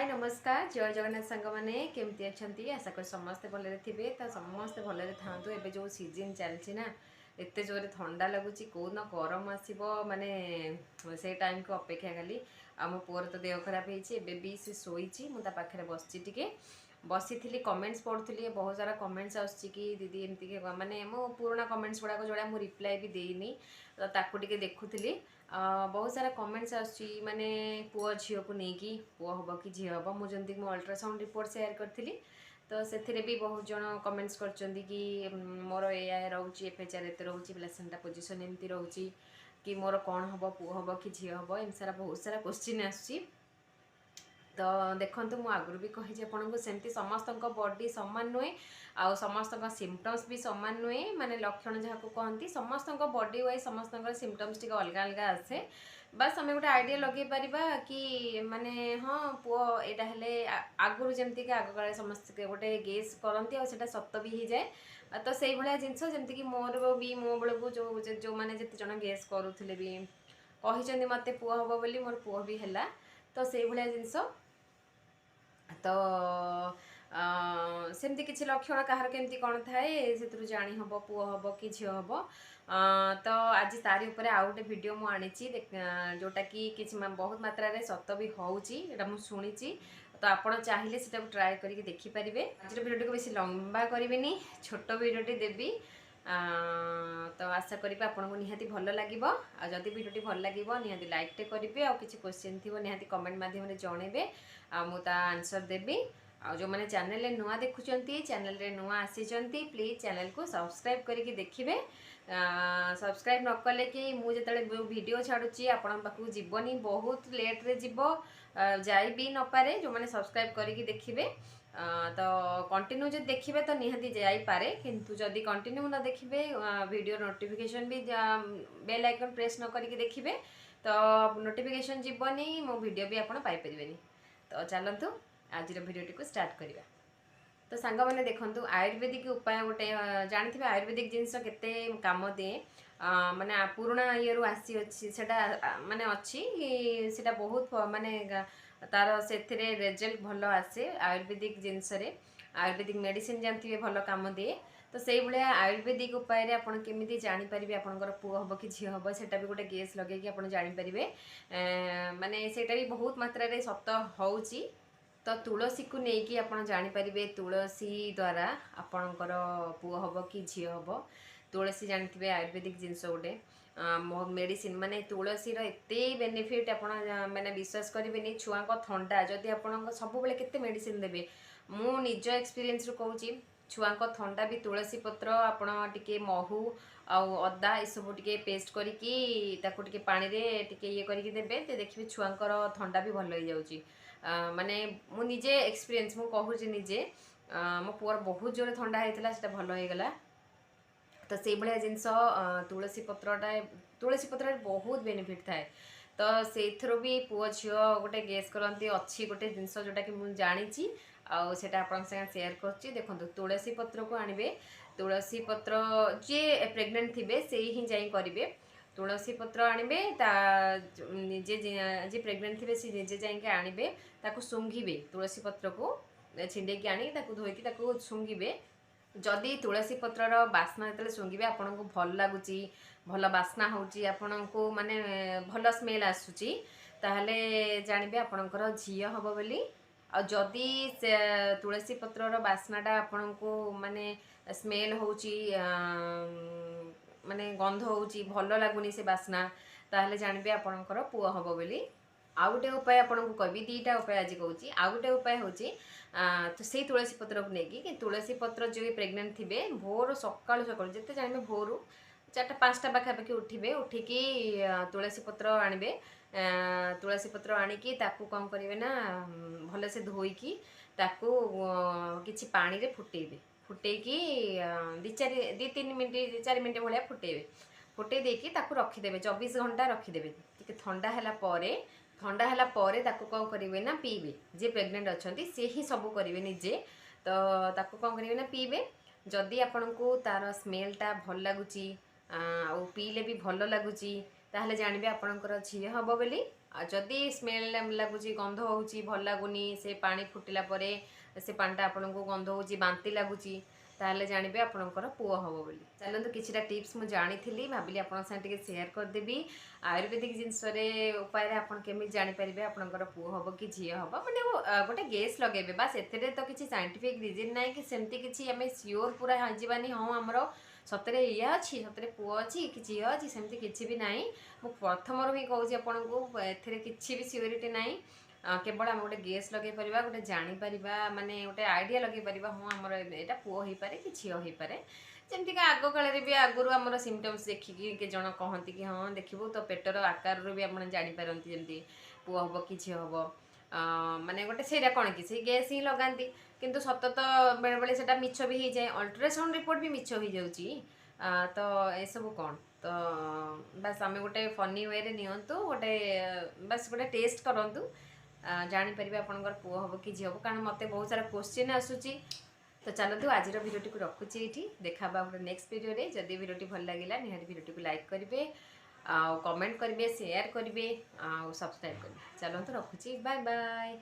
नमस्कार जय जगन्नाथ सांग मैंने केमती अच्छा आशा कर समस्ते भलरे थे तो समस्ते भलरे था एवं जो सीजन चलती ना एत जोरे ठंडा लगुच कौन गरम आसो माने से टाइम को अपेक्षा कली मो पुअर तो देह खराब होती भी सी शोची मुझे पाखे बसची बसी थी कमेंट्स पढ़ुली बहुत सारा कमेंट्स आसुच्ची कि दीदी एमती माने मो पुराना कमेंट्स गुड़ाक जोड़ा मुझे रिप्लाई भी देनी तो ताकू टिके देखुली बहुत सारा कमेंट्स आसुच्ची माने पुआ झील को लेकिन पुआ हम कि झी हम मुझे मो अल्ट्रासाउंड रिपोर्ट सेयार करी तो से भी बहुत जन कमेंट्स कर मोर ए रोचे एफएचआर एत रोचे प्लेसेंटा पोजिशन एमती रोचे कि मोर कौन हम पुआ हम कि झी हम एम सारा बहुत सारा क्वेश्चन आसुच्ची तो देखो मु आगुरी भी कही आपको सेमती समस्त बॉडी सामान नुहे आ समस्त सिम्पटम्स भी सामान नुहे माने लक्षण जहाँ को कहती समस्त बॉडी वाइज समस्त सिम्पटम्स टी अलग अलग आसे बस आम गोटे आइडिया लगे पारिबा कि माने हाँ पुओ यहाँ आगुरी जमीक आगकाल समस्त गोटे गेस करती आटा सत भी हो जाए तो से भाया जिनस जमीक मोर भी मो बेलू जो मैंने जिते जन गेस करुले भी कही मत पुओ हम बोली मोर पुओ भी है तो से भाया जिनस तो सेमती किसी लक्षण कहार केमती कौन थाए से जानी हम पुओ हम कि झील हम तो आज तारी ऊपर आउ गोटे वीडियो मु आनी जोटा कि किसी बहुत मात्रा रे सत भी होउची शुणी तो आपड़ चाहिए से ट्राए करके देखिपारे आज वीडियो को बेसी लंबा करें छोट वीडियोटी देवी तो आशा करी आपको निहाती भल लगे आदि वीडियोटी भल लगे निहाती लाइकटे करेंगे आ किसी क्वेश्चन थी निहाती कमेंट मध्यम जनइबे मुझे आंसर देवी आ जो मैंने चैनल नुआ देखुंत चैनल नुआ आसी प्लीज चैनल को सब्सक्राइब करके देखिए सब्सक्राइब न कले कि मुझे वीडियो छाड़ुची आपण पाखु जीवनी बहुत लेट्रे जीव जाई भी न पारे जो मैंने सब्सक्राइब करके देखिए तो कंटिन्यू जो देखिए तो निहाती जाईपारे किंतु जदि कंटिन्यू न देखिए वीडियो नोटिफिकेशन भी बेल आइकन प्रेस न करके देखिए तो नोटिफिकेशन जीवनी मो वीडियो भी आपण पाई परिबेनी तो चलतु आज वीडियोटी को स्टार्ट करवा तो सांग मैंने देखु आयुर्वेदिक उपाय गोटे जानते आयुर्वेदिक जिनस केते काम दिए माने पुराना ये आसी अच्छी माने अच्छी सेटा बहुत माने तार से रिजल्ट भल आसे आयुर्वेदिक जिनस आयुर्वेदिक मेडिसिन जानते भल काम दिए तो से भाया आयुर्वेदिक उपाय आपड़ केमी जानीपारे आपंकर पुओ हम कि झी हम सेटा भी गोटे गेस लगे आप जानीपारे माने सेटा भी बहुत मात्रा सत होउची तो तुलसी को लेकिन आप जानीपारे तुलसी द्वारा आपणकर पुओ हम कि झी हम तुलसी जानते आयुर्वेदिक जिनस गोटे मेडिसिन माने तुलसी एते बेनिफिट आप मैंने विश्वास करेंगे छुआ थंडा जदि आप सब केते मेडिसिन देवे मु निज एक्सपीरियंस कहूँ छुआ थंडा भी तुलसी पत्र आपण टिके महू आदा ये सब टिके पेस्ट करके पानी रे टिके ये करके देबे ते देखिए छुआंकर थंडा भी भल हो जाउची माने मु निजे एक्सपीरियंस मु कहूँ निजे मो पुअर बहुत जोर थंडा होता है भल हो गला तो से भाया जिनस तुलसी पत्र बहुत बेनिफिट थाए तो से भी पुओ झील गोटे गेस करती अच्छी गोटे जिनस जोटा कि मुझे जानी आटा आप सेयार कर देखो तुलसी पत्र को आणवे तुलसी पत्र जी प्रेग्नेंट थे से ही जाई करेंगे तुलसी पत्र आणवे निजे जी प्रेग्नेंट थे सी निजे जाइए आणवे ताकू सुंघिबे तुलसी पत्र को छिंडेकी आनी धोईकी सुंघिबे जदि तुलसी पत्रर बास्ना जो सुंघिबे आपन को भल लगुच भल बास्ना होची आपन को माने भल स्मेल आसुची ताहले जानबे आपनकर झी हम बोली आ जदि तुलसी पत्रर बास्नाटा आपन को माने स्मेल होची माने गंध होची भल लगुनी से बास्ना ताहले जानबे आपनकर पुओ हम बोली आउ गोटे उपाय आपको कहबी दीटा उपाय आज कहूँ आउ गोटे उपाय हूँ तो से तुलसी पत्र को लेकिन कि तुलसी पत्र जो प्रेग्नेंट थे भोर सकालू सकालू जिते जानवे भोर 4-5टा पाखापाखि उठे उठिकी तुलसी पत्र आणवे तुलसी पत्र आणिकी ताकू कौन करेंगे ना भल से धोईकी ताकू किसी पानी रे फुटेबे फुटेकी 2-3 मिनट 4 मिनट भाया फुटेबे फुटे देकी ताकू रखीदेवे 24 घंटा रखीदेवे टी ठंडा है ताकू कौन करेंगे ना पीबे जे प्रेग्नेंट अच्छा सी ही सब करेंगे निजे तो ताकू कौन करेंगे ना पीबे जदि आपण को तार स्मेलटा भल लगुच पीले भी भल लगुच ताहले जानबे आपणकर झी हम बोली जदि स्मेल लगुच गंध होउची भल लगुनी से पानी फुटिला परे से पानीटा आपको गंध होउची बांती लगुच ताहले जानबे आपणकर पुओ हबो बोली। चलतु किछिटा टिप्स मु जानी भाविली आपन संगे शेयर करदेवी आयुर्वेदिक जिनस उपाय आपन केमी जानि परिबे आपणकर पुओ हबो कि झियो हबो माने गोटे गेस लगेबे बास एथिरे तो किछि साइंटिफिक रीजन नाही कि सेमती किछि हमें श्योर पूरा हाजिबानी हाँ हमरो सतरे या अच्छी सतरे पुओ अच्छी कि झील अच्छी सेमती किसी भी ना मु प्रथम ही कहूँ आपन को एथिरे किसी भी सियोरिटी ना केवल आम गोटे गेस लगे पार गोटे जापर माने गोटे आइडिया लगे पार हाँ आमर यहाँ पुओ हो पारे कि झील हो पारे जमती आग काल भी आगुरी आम सिमटम्स देखिकी के जन कहती कि हाँ देखू तो पेटर आकार भी आप जापारती जमी पुओ हम कि झील हम माने गोटे से कौन कि से गैस ही लगाती किंतु सत तो बेले बेले से मिछ भी हो जाए अल्ट्रासाउंड रिपोर्ट भी मिछ हो जाऊँगी तो सब कौन तो बस आम गोटे फनी वे नियंतु गोटे बस गोटे टेस्ट करूँ जापर आपंकर पुओ हम कि झील हम कारण मत बहुत सारा क्वेश्चन आसूची तो चलतु आज भिडियोटी को रखुची ये देखा गोटे नेक्स्ट भिडियो जदि भिडियोटी भल लगे निहाती भिडियोटी को लाइक करेंगे कमेंट करेंगे शेयर करेंगे सब्सक्राइब करेंगे चलतु रखुची बाय बाय।